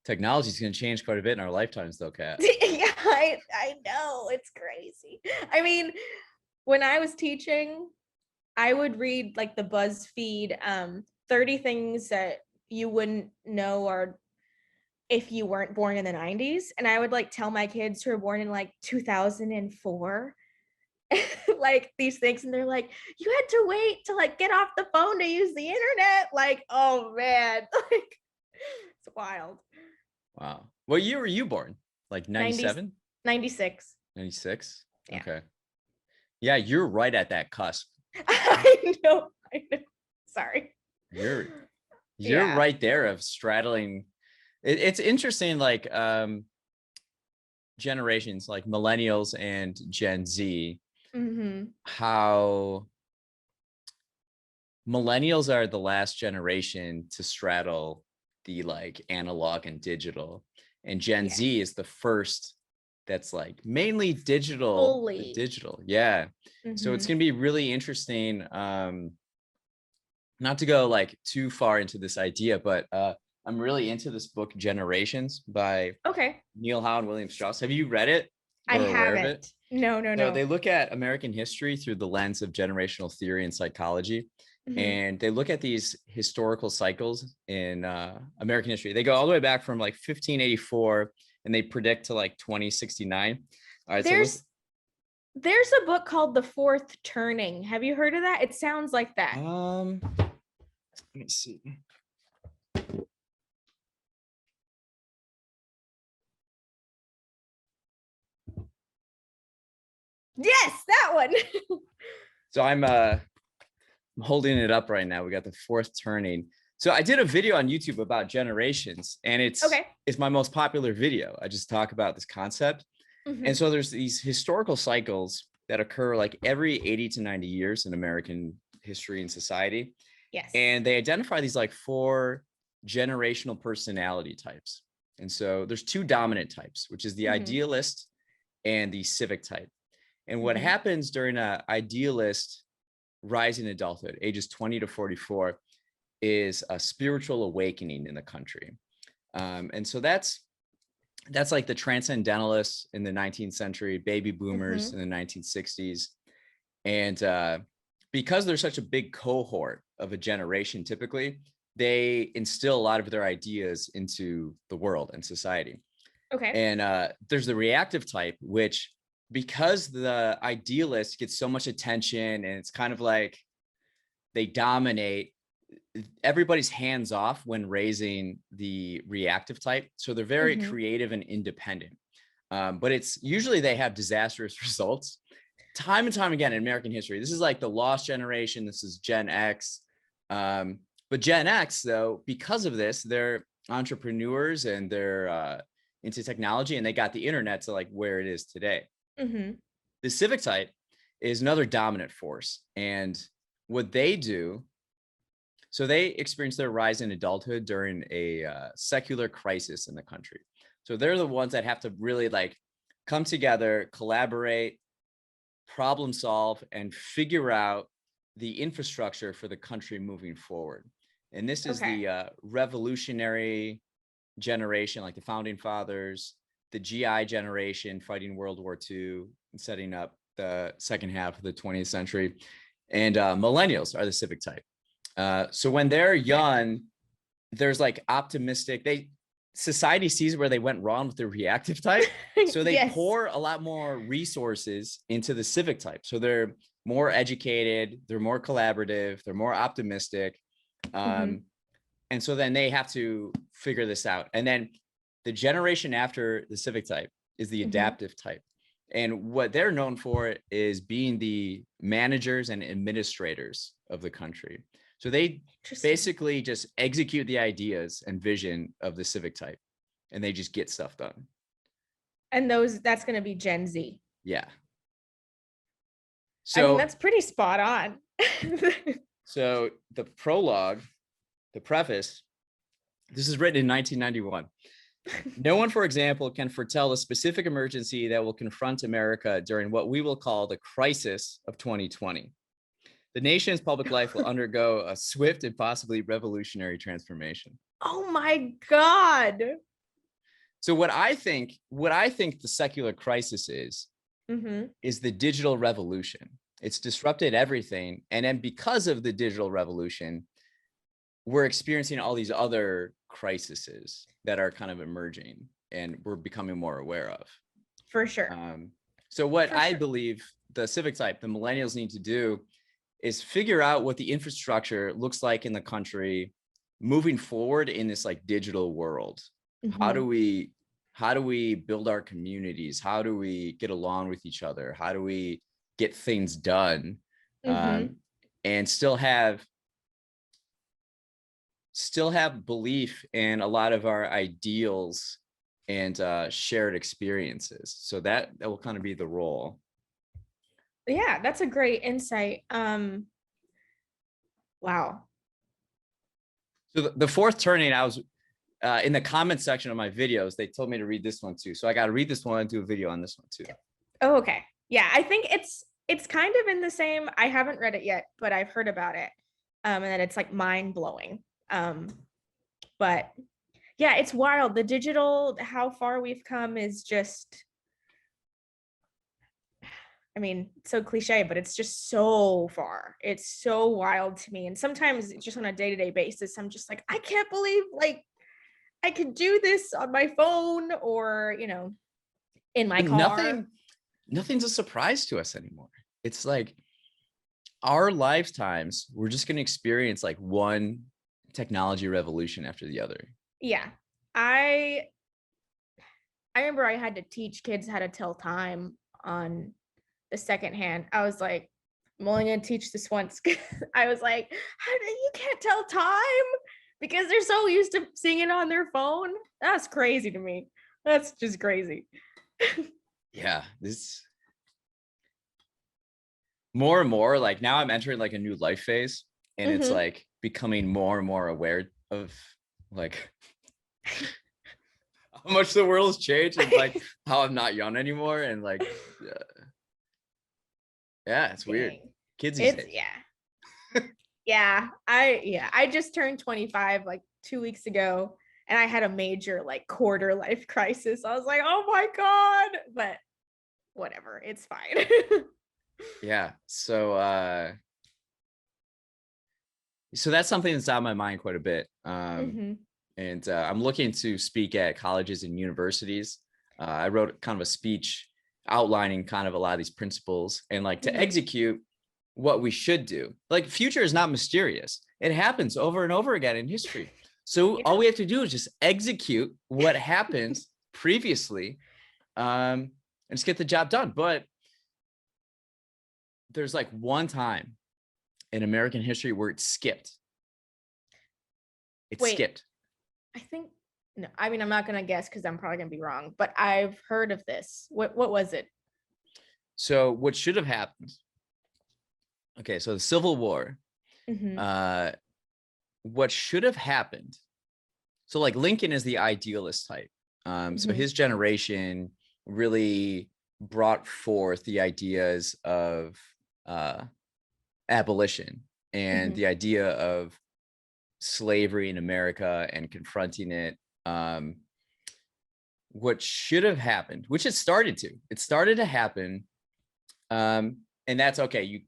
Technology is going to change quite a bit in our lifetimes, though, Kat. Yeah, I know, it's crazy. I mean, when I was teaching, I would read like the BuzzFeed 30 things that you wouldn't know or if you weren't born in the 90s. And I would like tell my kids who were born in like 2004 like these things, and they're like, you had to wait to like get off the phone to use the internet. Like, oh man, like it's wild. Wow. What year were you born? Like 97? 96. 96? Yeah. Okay. Yeah, you're right at that cusp. I know. Sorry. You're Yeah. right there of straddling. It's interesting, like generations like millennials and Gen Z, how millennials are the last generation to straddle the like analog and digital, and Gen Z is the first that's like mainly digital. Yeah. So it's gonna be really interesting, not to go like too far into this idea, but I'm really into this book Generations by Neil Howe and William Strauss. Have you read it or aware of it? No. So they look at American history through the lens of generational theory and psychology. And they look at these historical cycles in American history. They go all the way back from like 1584 and they predict to like 2069. All right, there's a book called The Fourth Turning. Have you heard of that? It sounds like that. Let me see. Yes, that one. So I'm holding it up right now. We got The Fourth Turning. So I did a video on YouTube about generations, and it's my most popular video. I just talk about this concept. And so there's these historical cycles that occur like every 80 to 90 years in American history and society. Yes. And they identify these like 4 generational personality types. And so there's 2 dominant types, which is the idealist and the civic type. And what happens during an idealist rising adulthood, ages 20 to 44, is a spiritual awakening in the country. And so that's like the transcendentalists in the 19th century, baby boomers in the 1960s. And because there's such a big cohort of a generation, typically, they instill a lot of their ideas into the world and society. And there's the reactive type, which, because the idealist gets so much attention and it's kind of like they dominate, everybody's hands off when raising the reactive type. So they're very creative and independent. But it's usually they have disastrous results time and time again in American history. This is like the lost generation. This is Gen X. But Gen X, though, because of this, they're entrepreneurs and they're into technology, and they got the internet to like where it is today. The civic type is another dominant force. And what they do, so they experience their rise in adulthood during a secular crisis in the country. So they're the ones that have to really like come together, collaborate, problem solve, and figure out the infrastructure for the country moving forward. And this is the revolutionary generation, like the founding fathers, the GI generation fighting World War II and setting up the second half of the 20th century. And millennials are the civic type. So when they're young, there's like optimistic, society sees where they went wrong with the reactive type. So they pour a lot more resources into the civic type. So they're more educated, they're more collaborative, they're more optimistic. And so then they have to figure this out. And then the generation after the civic type is the adaptive type. And what they're known for is being the managers and administrators of the country. So they basically just execute the ideas and vision of the civic type, and they just get stuff done. And that's going to be Gen Z. Yeah. So I mean, that's pretty spot on. So the prologue, the preface, this is written in 1991. No one, for example, can foretell the specific emergency that will confront America during what we will call the crisis of 2020. The nation's public life will undergo a swift and possibly revolutionary transformation. Oh my God. So what I think the secular crisis is the digital revolution. It's disrupted everything. And then because of the digital revolution, we're experiencing all these other crises that are kind of emerging and we're becoming more aware of. For sure. So what I believe the civic type, the millennials need to do is figure out what the infrastructure looks like in the country moving forward in this like digital world. How do we build our communities? How do we get along with each other? How do we get things done? And still have belief in a lot of our ideals and shared experiences. So that will kind of be the role. Yeah, that's a great insight. Wow. So the fourth turning, I was in the comment section of my videos, they told me to read this one too. So I got to read this one and do a video on this one too. Oh, okay. Yeah, I think it's kind of in the same, I haven't read it yet, but I've heard about it. And then it's like mind blowing. But yeah, it's wild. The digital, how far we've come is just, I mean, so cliche, but it's just so far. It's so wild to me. And sometimes just on a day-to-day basis, I'm just like, I can't believe like I could do this on my phone or, you know, in my car. Nothing's a surprise to us anymore. It's like our lifetimes, we're just going to experience like one technology revolution after the other. Yeah. I remember I had to teach kids how to tell time on the second hand. I was like, I'm only going to teach this once. I was like, you can't tell time because they're so used to seeing it on their phone. That's crazy to me. That's just crazy. Yeah, this more and more like now I'm entering like a new life phase and it's like becoming more and more aware of like how much the world has changed and like how I'm not young anymore and like yeah, it's weird. Kids these days. Yeah. I just turned 25 like 2 weeks ago and I had a major like quarter life crisis. I was like, oh my God, but whatever, it's fine. Yeah. So that's something that's on my mind quite a bit. And I'm looking to speak at colleges and universities. I wrote kind of a speech outlining kind of a lot of these principles and like to execute what we should do. Like future is not mysterious. It happens over and over again in history. So all we have to do is just execute what happens previously and just get the job done. But there's like one time in American history where it skipped. It skipped. I think, no, I mean, I'm not going to guess because I'm probably going to be wrong, but I've heard of this. What was it? So what should have happened? Okay, so the Civil War, what should have happened? So like Lincoln is the idealist type. So his generation really brought forth the ideas of abolition and the idea of slavery in America and confronting it. What should have happened, which it started to happen. And that's okay.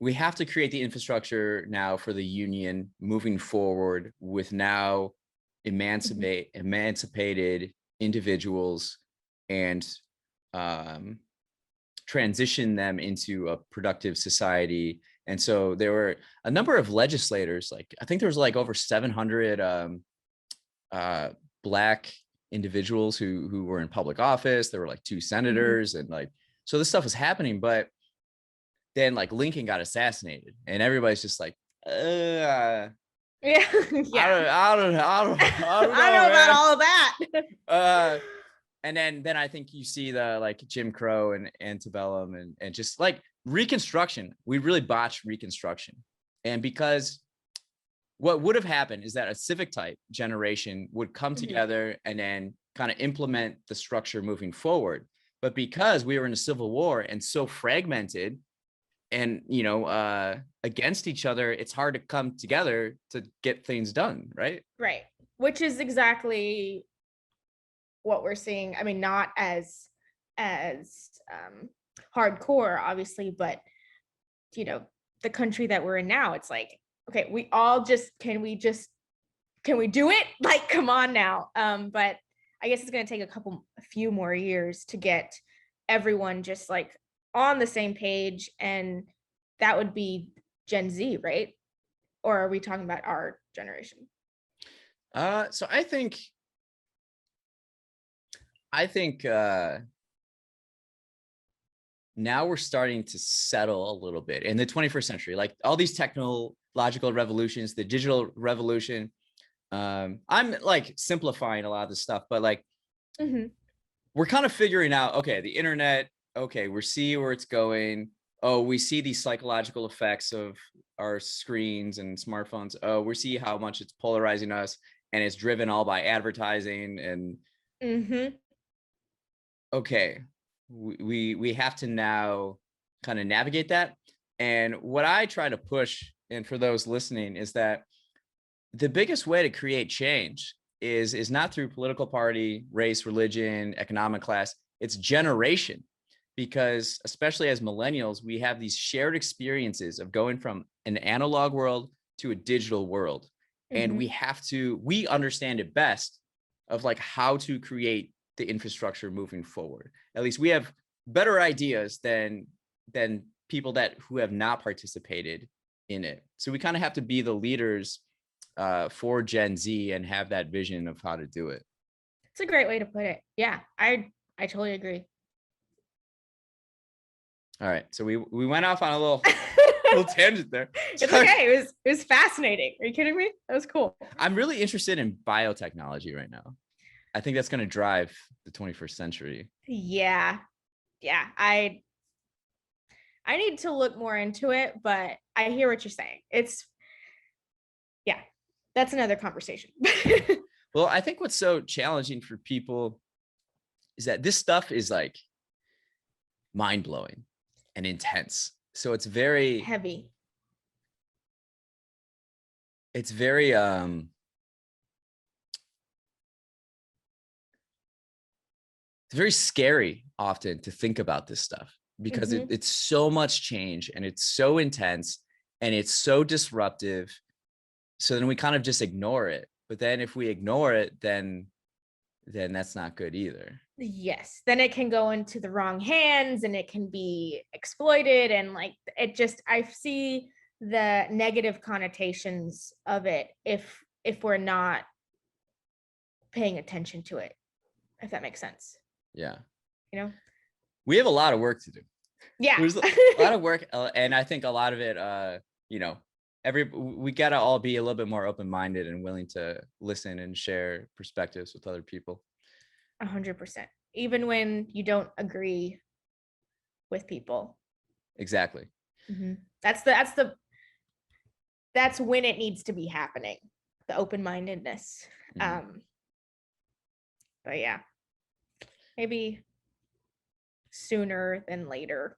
We have to create the infrastructure now for the Union moving forward with now emancipated individuals and transition them into a productive society. And so there were a number of legislators, like I think there was like over 700 Black individuals who were in public office. There were like 2 senators and like, so this stuff was happening, but then like Lincoln got assassinated and everybody's just like, I don't know about all of that. And then I think you see the like Jim Crow and antebellum and just like Reconstruction. We really botched Reconstruction. And because what would have happened is that a civic type generation would come together and then kind of implement the structure moving forward. But because we were in a civil war and so fragmented and, against each other, it's hard to come together to get things done. Right. Right. Which is exactly what we're seeing. I mean, not as hardcore, obviously, but you know, the country that we're in now, it's like, okay, we all just can we do it? Like, come on now. But I guess it's going to take a few more years to get everyone just like on the same page, and that would be Gen Z, right? Or are we talking about our generation? So I think now we're starting to settle a little bit in the 21st century, like all these technological revolutions, the digital revolution. I'm like simplifying a lot of this stuff, but like we're kind of figuring out, okay, the internet, okay, we see where it's going. Oh, we see these psychological effects of our screens and smartphones. Oh, we see how much it's polarizing us, and it's driven all by advertising. And okay, we have to now kind of navigate that. And what I try to push, and for those listening, is that the biggest way to create change is not through political party, race, religion, economic class. It's generation. Because especially as millennials, we have these shared experiences of going from an analog world to a digital world. And we understand it best of like how to create the infrastructure moving forward. At least we have better ideas than people who have not participated in it. So we kind of have to be the leaders for Gen Z and have that vision of how to do it. It's a great way to put it. Yeah, I totally agree. All right, so we went off on a little tangent there. It's okay. It was fascinating. Are you kidding me? That was cool. I'm really interested in biotechnology right now. I think that's going to drive the 21st century. Yeah. I need to look more into it, but I hear what you're saying. That's another conversation. Well, I think what's so challenging for people is that this stuff is like mind-blowing and intense. So it's very heavy. It's very it's very scary often to think about this stuff because it's so much change and it's so intense and it's so disruptive. So then we kind of just ignore it. But then if we ignore it, then that's not good either. Yes, then it can go into the wrong hands and it can be exploited, and like I see the negative connotations of it if we're not paying attention to it, if that makes sense. Yeah. You know, we have a lot of work to do. Yeah. There's a lot of work, and I think a lot of it we gotta all be a little bit more open-minded and willing to listen and share perspectives with other people. 100%, even when you don't agree with people. Exactly. That's when it needs to be happening, the open-mindedness. But yeah, maybe sooner than later.